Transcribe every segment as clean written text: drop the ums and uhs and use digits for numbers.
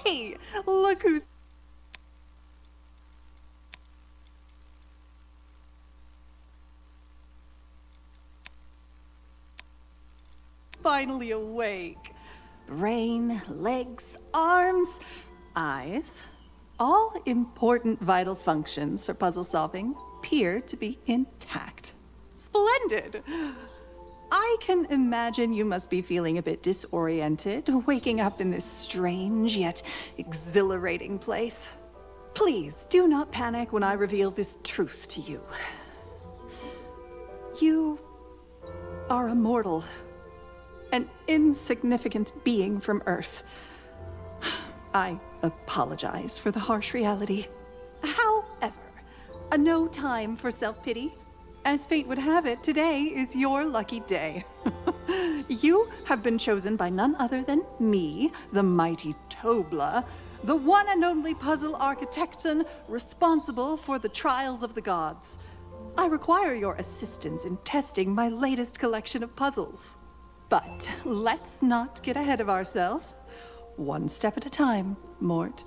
Hey, look who's finally awake. Brain, legs, arms, eyes, all important vital functions for puzzle solving appear to be intact. Splendid! I can imagine you must be feeling a bit disoriented, waking up in this strange yet exhilarating place. Please do not panic when I reveal this truth to you. You are a mortal, an insignificant being from Earth. I apologize for the harsh reality. However, no time for self-pity. As fate would have it, today is your lucky day. You have been chosen by none other than me, the mighty Tobla, the one and only puzzle architecton responsible for the trials of the gods. I require your assistance in testing my latest collection of puzzles. But let's not get ahead of ourselves. One step at a time, Mort.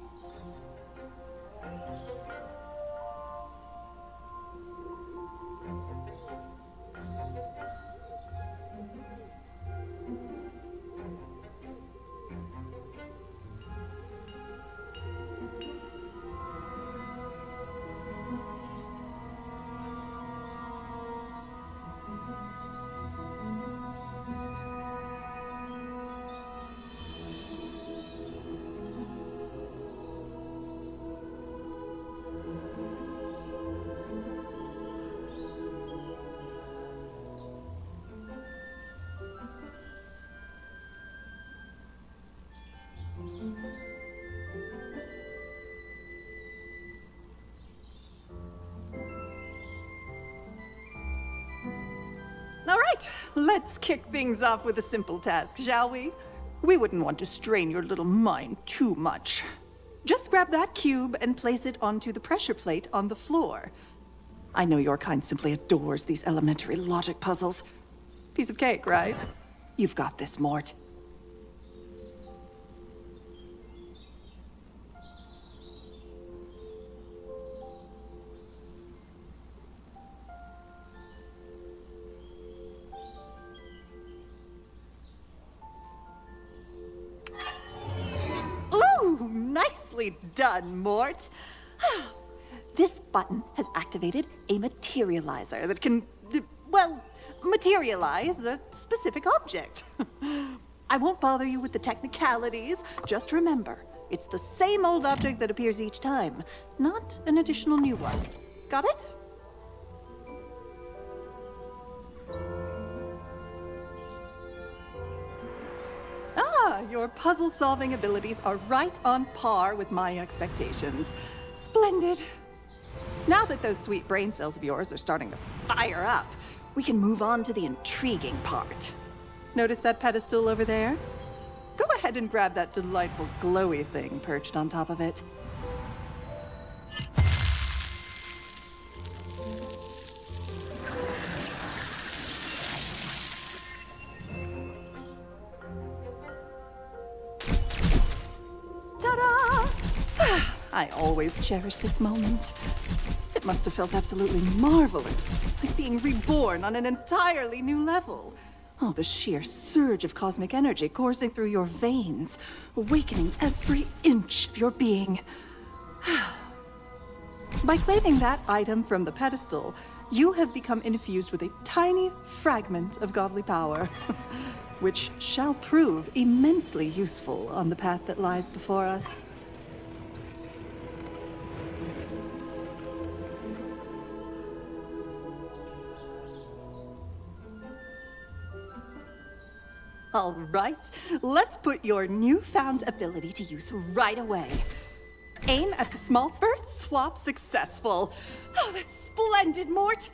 All right, let's kick things off with a simple task, shall we? We wouldn't want to strain your little mind too much. Just grab that cube and place it onto the pressure plate on the floor. I know your kind simply adores these elementary logic puzzles. Piece of cake, right? You've got this, Mort. Nicely done, Mort. This button has activated a materializer that can, well, materialize a specific object. I won't bother you with the technicalities. Just remember, it's the same old object that appears each time, not an additional new one. Got it? Your puzzle-solving abilities are right on par with my expectations. Splendid. Now that those sweet brain cells of yours are starting to fire up, we can move on to the intriguing part. Notice that pedestal over there? Go ahead and grab that delightful glowy thing perched on top of it. I always cherish this moment. It must have felt absolutely marvelous, like being reborn on an entirely new level. Oh, the sheer surge of cosmic energy coursing through your veins, awakening every inch of your being. By claiming that item from the pedestal, you have become infused with a tiny fragment of godly power, which shall prove immensely useful on the path that lies before us. All right, let's put your newfound ability to use right away. Aim at the small first swap successful. Oh, that's splendid, Mort.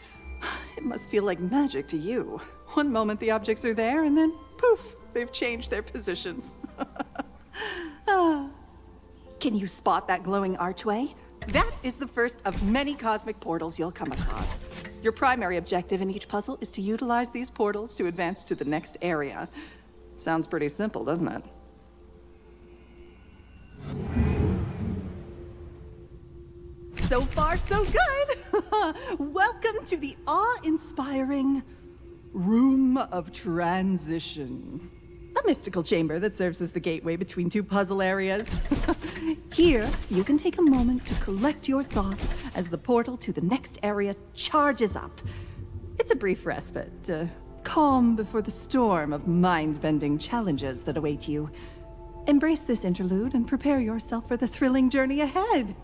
It must feel like magic to you. One moment the objects are there, and then poof, they've changed their positions. Can you spot that glowing archway? That is the first of many cosmic portals you'll come across. Your primary objective in each puzzle is to utilize these portals to advance to the next area. Sounds pretty simple, doesn't it? So far, so good. Welcome to the awe-inspiring Room of Transition, a mystical chamber that serves as the gateway between two puzzle areas. Here, you can take a moment to collect your thoughts as the portal to the next area charges up. It's a brief respite, calm before the storm of mind-bending challenges that await you. Embrace this interlude and prepare yourself for the thrilling journey ahead.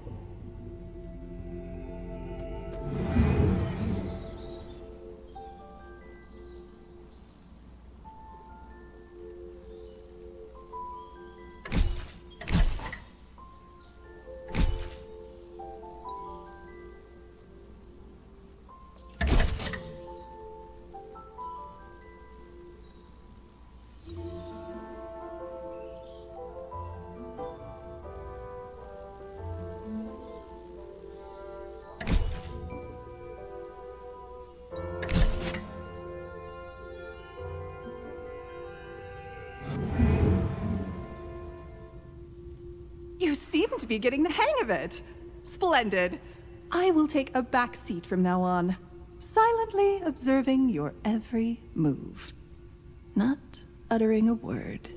You seem to be getting the hang of it. Splendid. I will take a back seat from now on, silently observing your every move. Not uttering a word.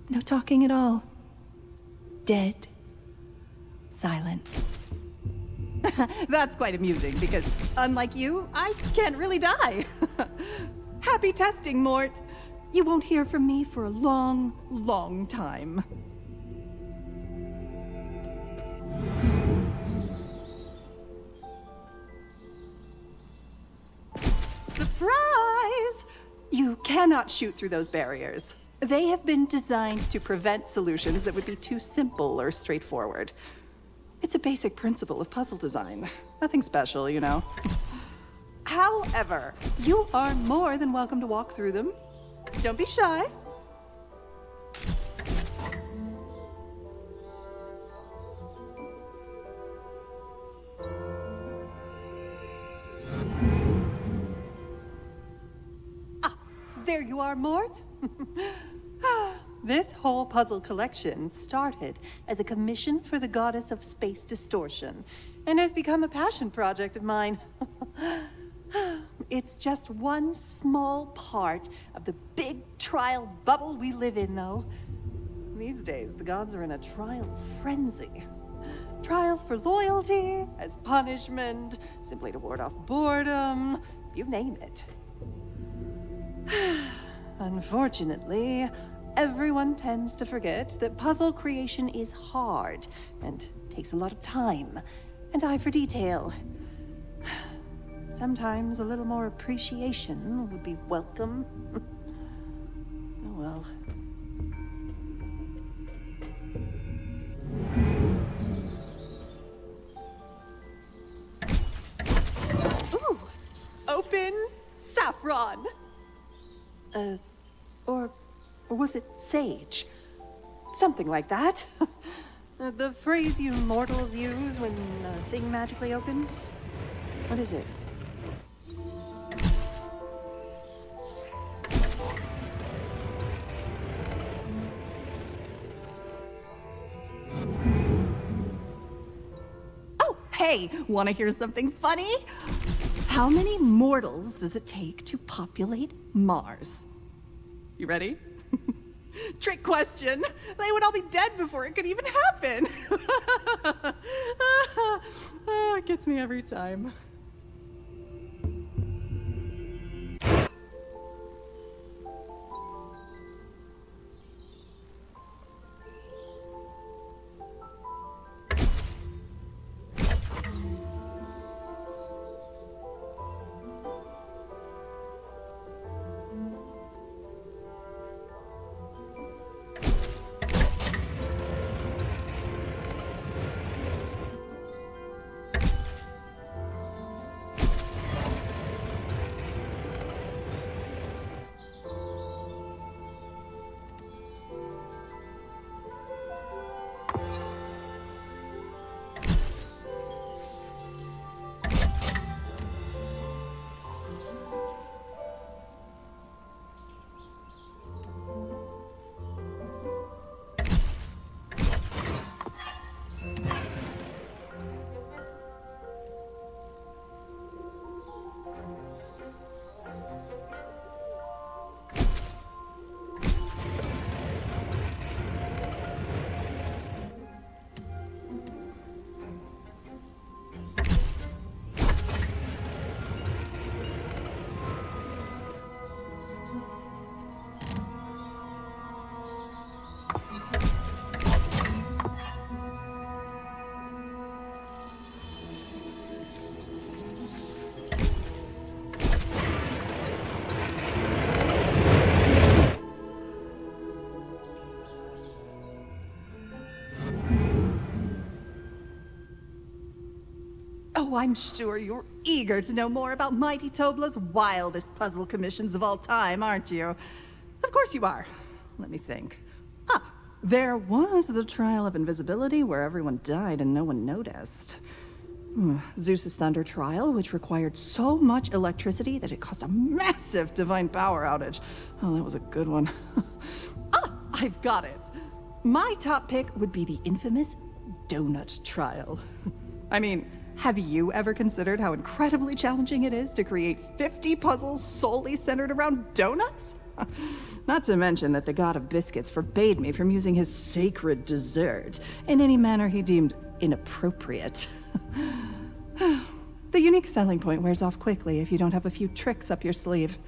No talking at all. Dead. Silent. That's quite amusing because, unlike you, I can't really die. Happy testing, Mort. You won't hear from me for a long, long time. Surprise! You cannot shoot through those barriers. They have been designed to prevent solutions that would be too simple or straightforward. It's a basic principle of puzzle design. Nothing special, you know. However, you are more than welcome to walk through them. Don't be shy. There you are, Mort. This whole puzzle collection started as a commission for the goddess of space distortion and has become a passion project of mine. It's just one small part of the big trial bubble we live in, though. These days, the gods are in a trial frenzy. Trials for loyalty, as punishment, simply to ward off boredom, you name it. Unfortunately, everyone tends to forget that puzzle creation is hard and takes a lot of time and eye for detail. Sometimes a little more appreciation would be welcome. Oh well. Ooh! Open saffron! Or was it sage? Something like that. The phrase you mortals use when a thing magically opens? What is it? Oh, hey, want to hear something funny? How many mortals does it take to populate Mars? You ready? Trick question. They would all be dead before it could even happen. It gets me every time. Oh, I'm sure you're eager to know more about Mighty Tobla's wildest puzzle commissions of all time, aren't you? Of course you are. Let me think. There was the trial of invisibility where everyone died and no one noticed. Zeus's thunder trial, which required so much electricity that it caused a massive divine power outage. Oh, that was a good one. I've got it. My top pick would be the infamous donut trial. I mean, have you ever considered how incredibly challenging it is to create 50 puzzles solely centered around donuts? Not to mention that the god of biscuits forbade me from using his sacred dessert in any manner he deemed inappropriate. The unique selling point wears off quickly if you don't have a few tricks up your sleeve.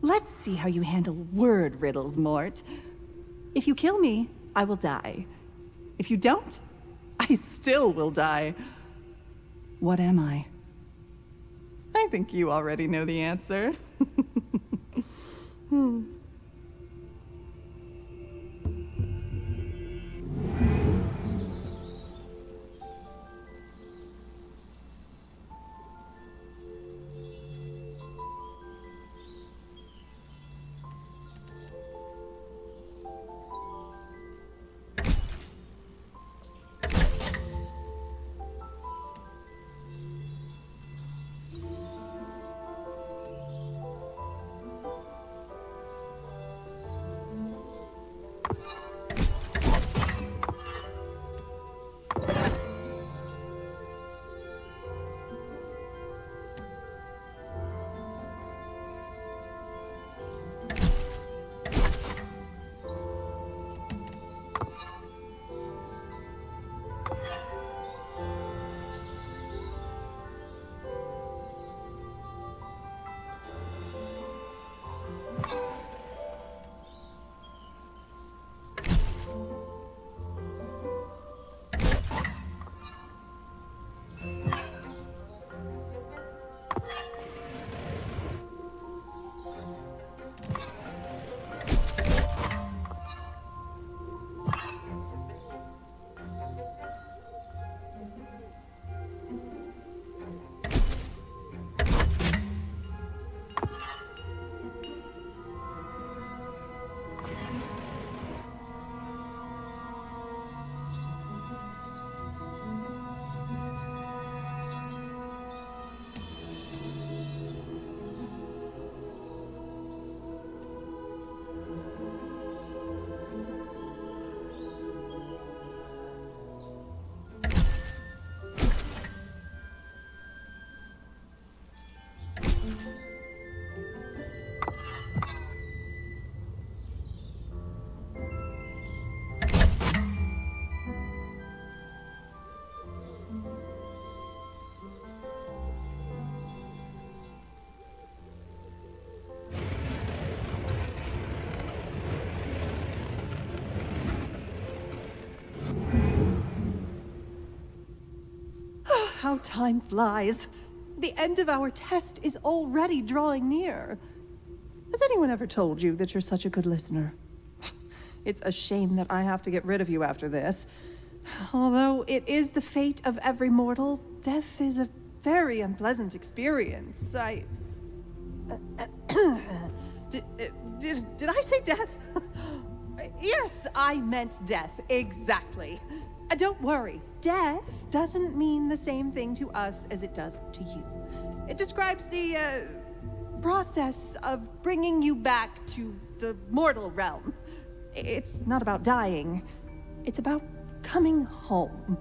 Let's see how you handle word riddles, Mort. If you kill me, I will die. If you don't, I still will die. What am I? I think you already know the answer. How time flies. The end of our test is already drawing near. Has anyone ever told you that you're such a good listener? It's a shame that I have to get rid of you after this. Although it is the fate of every mortal, death is a very unpleasant experience. Did I say death? Yes, I meant death, exactly. Don't worry, death doesn't mean the same thing to us as it does to you. It describes the process of bringing you back to the mortal realm. It's not about dying, it's about coming home.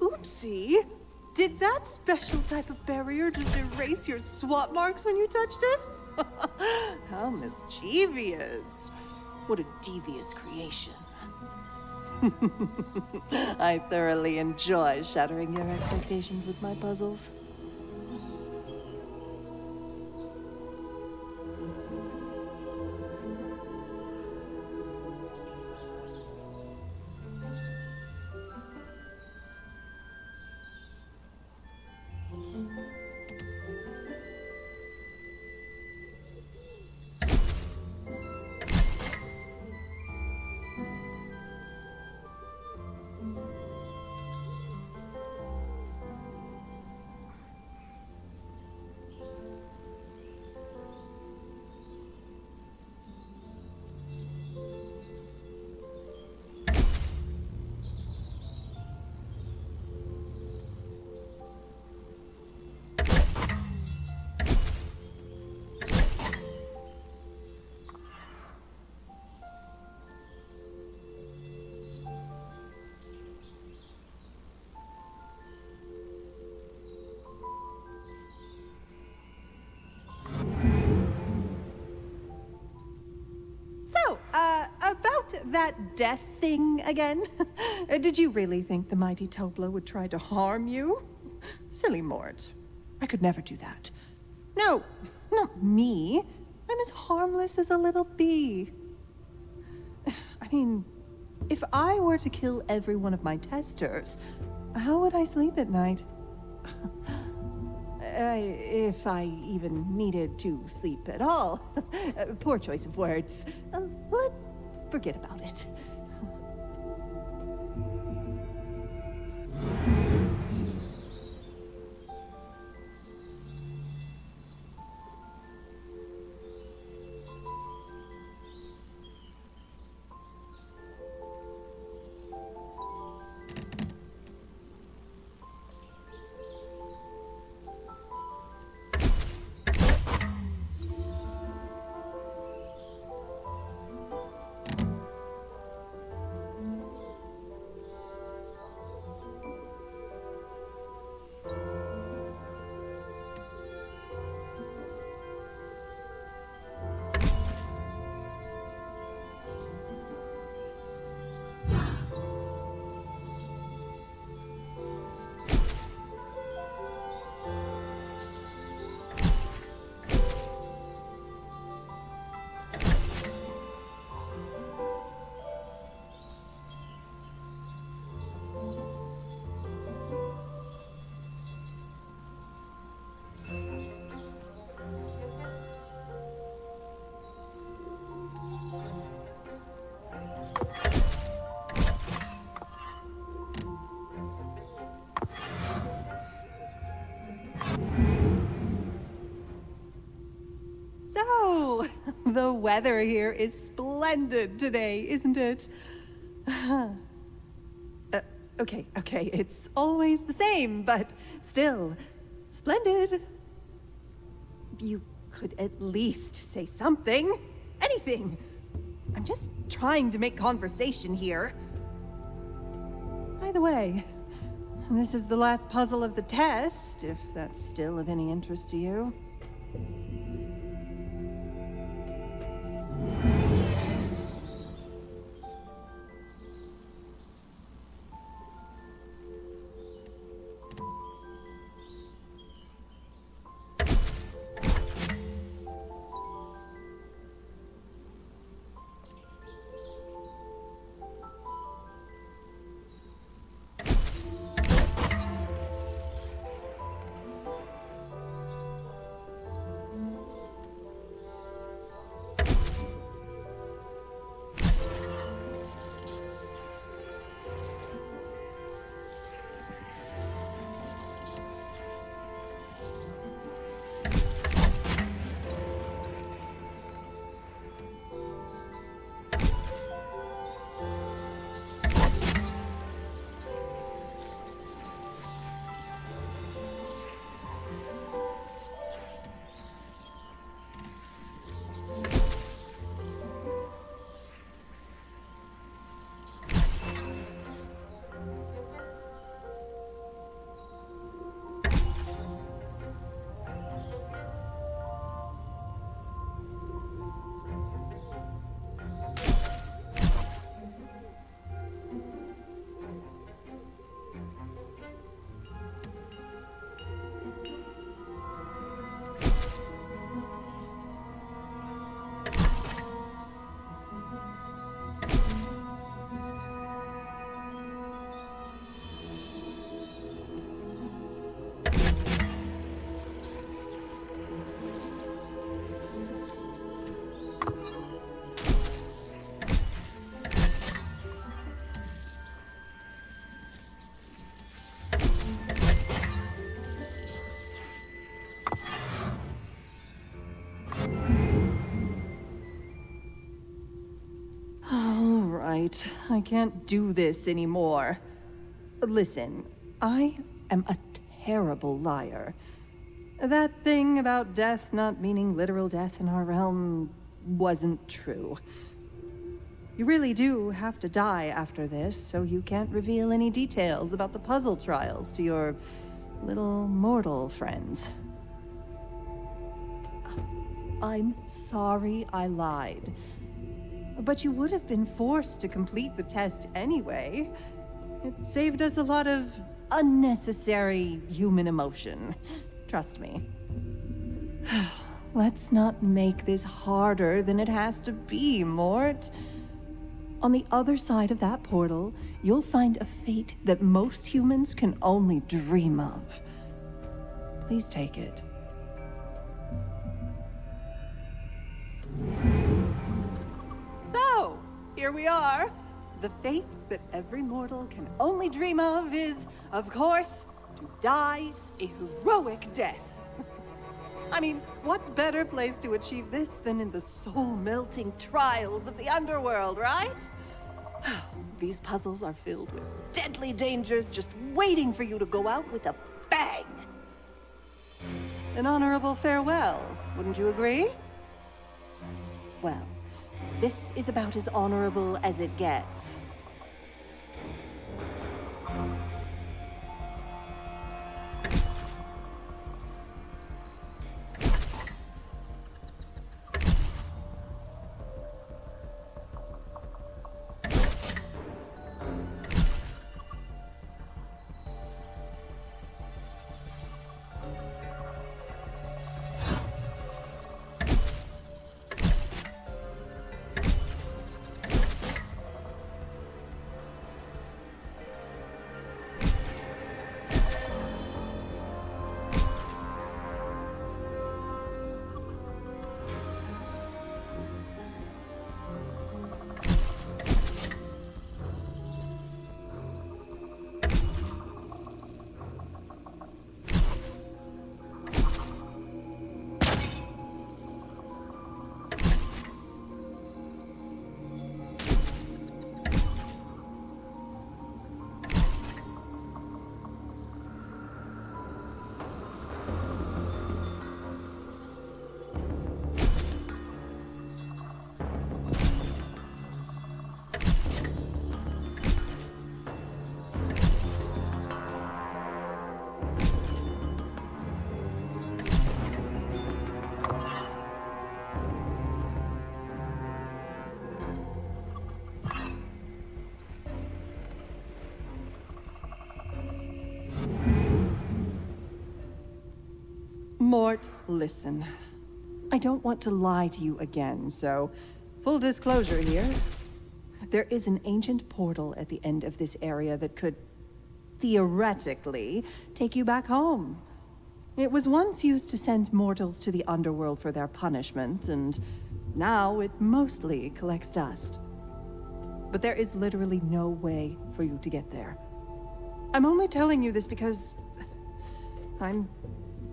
Oopsie! Did that special type of barrier just erase your swap marks when you touched it? How mischievous. What a devious creation. I thoroughly enjoy shattering your expectations with my puzzles. About that death thing again. Did you really think the mighty Topla would try to harm you? Silly Mort. I could never do that. No, not me. I'm as harmless as a little bee. I mean, if I were to kill every one of my testers, how would I sleep at night? If I even needed to sleep at all. Poor choice of words. Let's forget about it. The weather here is splendid today, isn't it? Okay, it's always the same, but still, splendid. You could at least say something. Anything. I'm just trying to make conversation here. By the way, this is the last puzzle of the test, if that's still of any interest to you. Right, I can't do this anymore. Listen, I am a terrible liar. That thing about death not meaning literal death in our realm wasn't true. You really do have to die after this, so you can't reveal any details about the puzzle trials to your little mortal friends. I'm sorry I lied. But you would have been forced to complete the test anyway. It saved us a lot of unnecessary human emotion. Trust me. Let's not make this harder than it has to be, Mort. On the other side of that portal, you'll find a fate that most humans can only dream of. Please take it. So, here we are. The fate that every mortal can only dream of is, of course, to die a heroic death. I mean, what better place to achieve this than in the soul-melting trials of the underworld, right? These puzzles are filled with deadly dangers just waiting for you to go out with a bang. An honorable farewell, wouldn't you agree? Well, this is about as honorable as it gets. Mort, listen. I don't want to lie to you again, so full disclosure here. There is an ancient portal at the end of this area that could, theoretically, take you back home. It was once used to send mortals to the underworld for their punishment, and now it mostly collects dust. But there is literally no way for you to get there. I'm only telling you this because I'm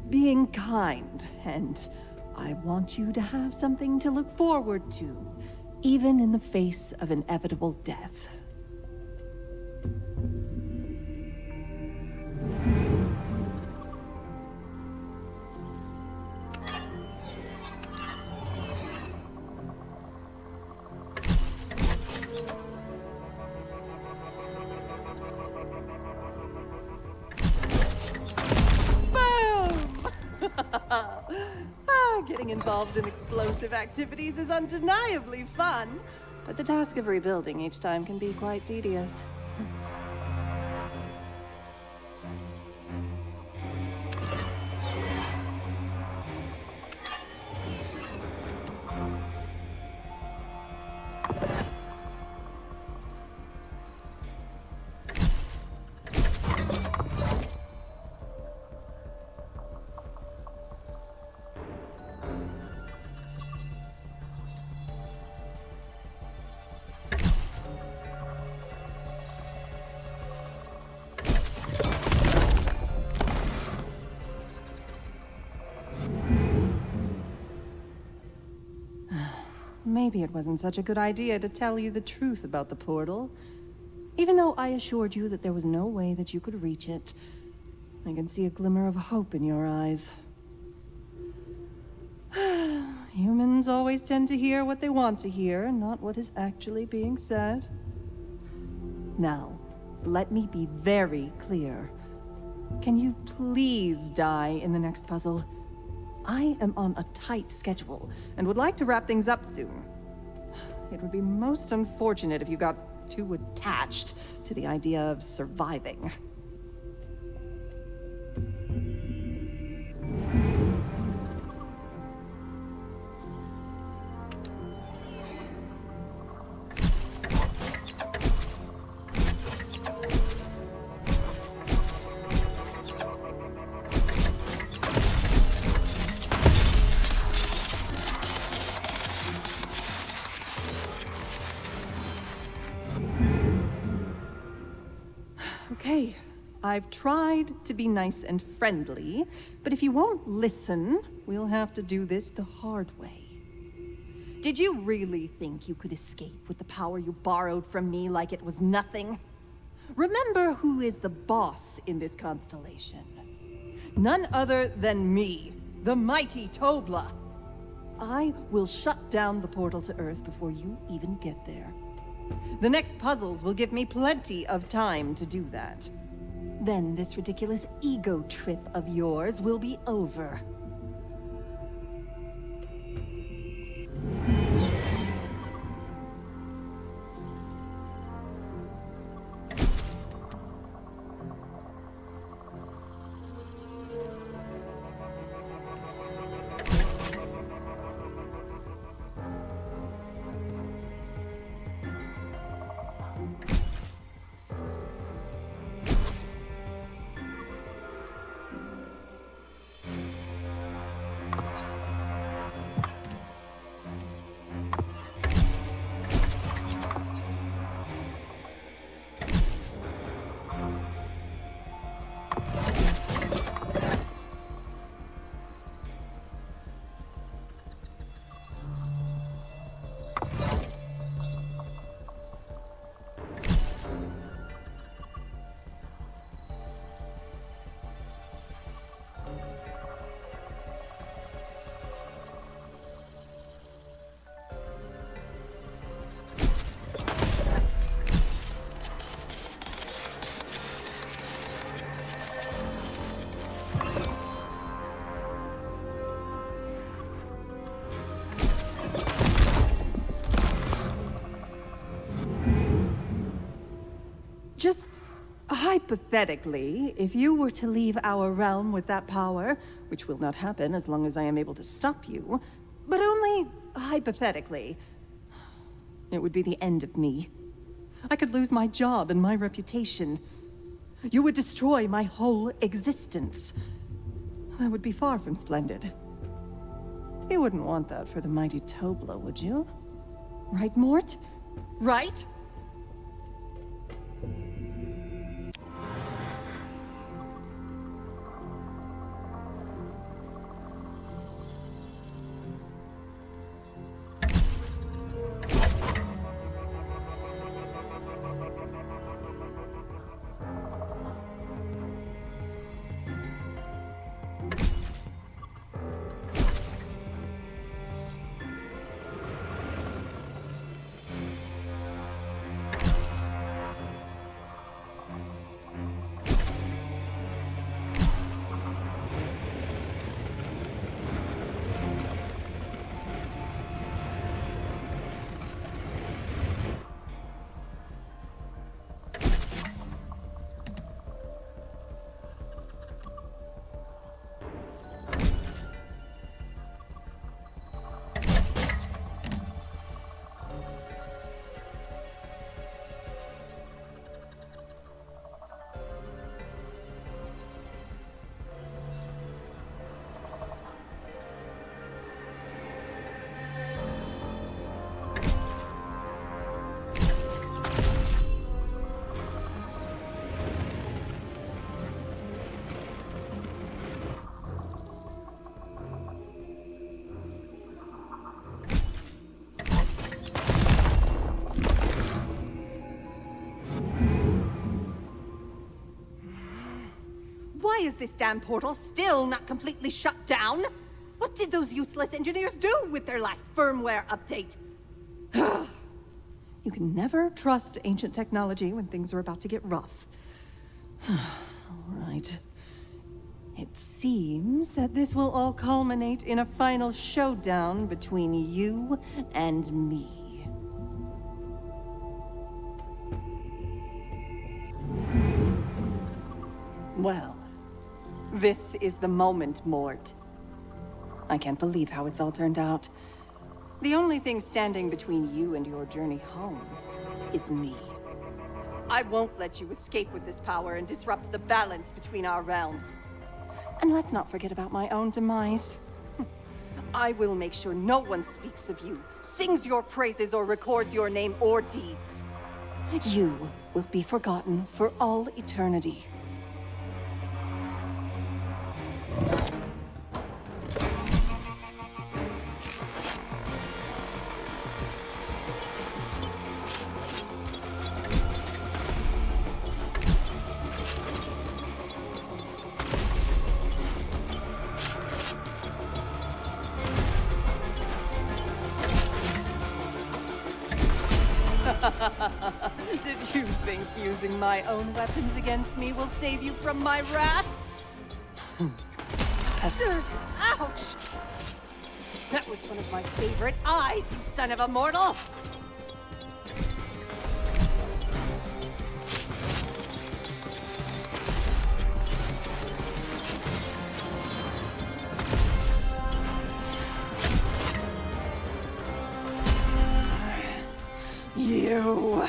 being kind, and I want you to have something to look forward to, even in the face of inevitable death. Getting involved in explosive activities is undeniably fun, but the task of rebuilding each time can be quite tedious. Maybe it wasn't such a good idea to tell you the truth about the portal. Even though I assured you that there was no way that you could reach it, I can see a glimmer of hope in your eyes. Humans always tend to hear what they want to hear, not what is actually being said. Now, let me be very clear. Can you please die in the next puzzle? I am on a tight schedule, and would like to wrap things up soon. It would be most unfortunate if you got too attached to the idea of surviving. Okay, I've tried to be nice and friendly, but if you won't listen, we'll have to do this the hard way. Did you really think you could escape with the power you borrowed from me like it was nothing? Remember who is the boss in this constellation. None other than me, the mighty Tobla. I will shut down the portal to Earth before you even get there. The next puzzles will give me plenty of time to do that. Then this ridiculous ego trip of yours will be over. Just Hypothetically, if you were to leave our realm with that power, which will not happen as long as I am able to stop you, but only hypothetically, it would be the end of me. I could lose my job and my reputation. You would destroy my whole existence. That would be far from splendid. You wouldn't want that for the mighty Tobla, would you? Right, Mort? Right? Why is this damn portal still not completely shut down? What did those useless engineers do with their last firmware update? You can never trust ancient technology when things are about to get rough. All right. It seems that this will all culminate in a final showdown between you and me. Well, this is the moment, Mort. I can't believe how it's all turned out. The only thing standing between you and your journey home is me. I won't let you escape with this power and disrupt the balance between our realms. And let's not forget about my own demise. I will make sure no one speaks of you, sings your praises, or records your name or deeds. You will be forgotten for all eternity. Did you think using my own weapons against me will save you from my wrath? Ouch! That was one of my favorite eyes, you son of a mortal! You!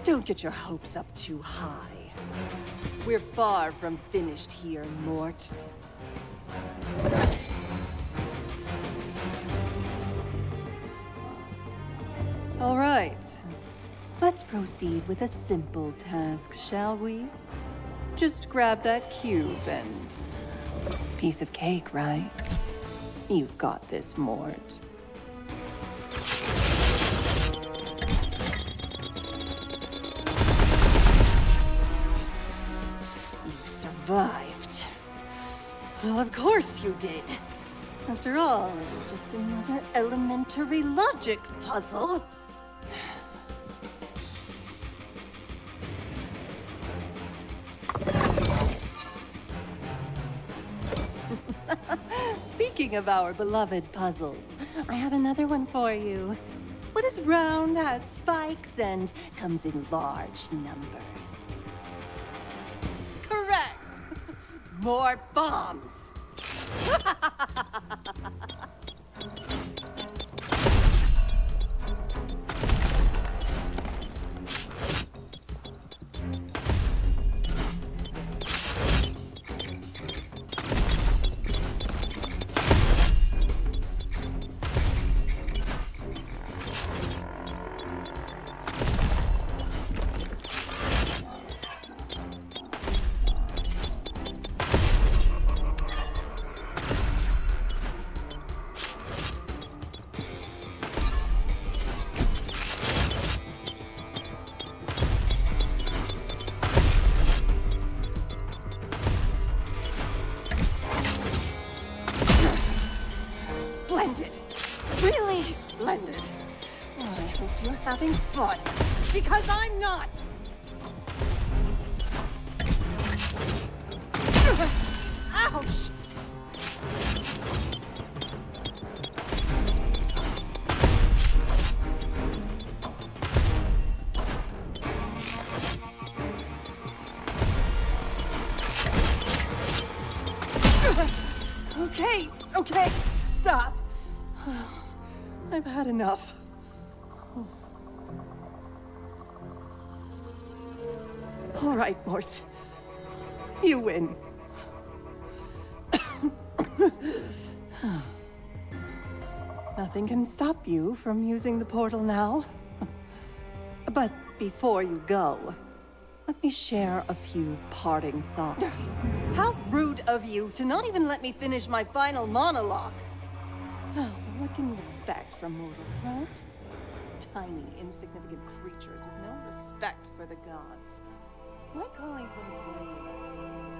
Don't get your hopes up too high. We're far from finished here, Mort. All right. Let's proceed with a simple task, shall we? Just grab that cube and... Piece of cake, right? You've got this, Mort. Survived. Well, of course you did. After all, it was just another elementary logic puzzle. Speaking of our beloved puzzles, I have another one for you. What is round, has spikes, and comes in large numbers. Correct! More bombs! Splendid. Really splendid. Oh, I hope you're having fun. Because I'm not. Ouch! Okay, stop. I've had enough. All right, Mort. You win. Nothing can stop you from using the portal now. But before you go, let me share a few parting thoughts. How rude of you to not even let me finish my final monologue. What can you expect from mortals, right? Tiny, insignificant creatures with no respect for the gods. My calling's untimely.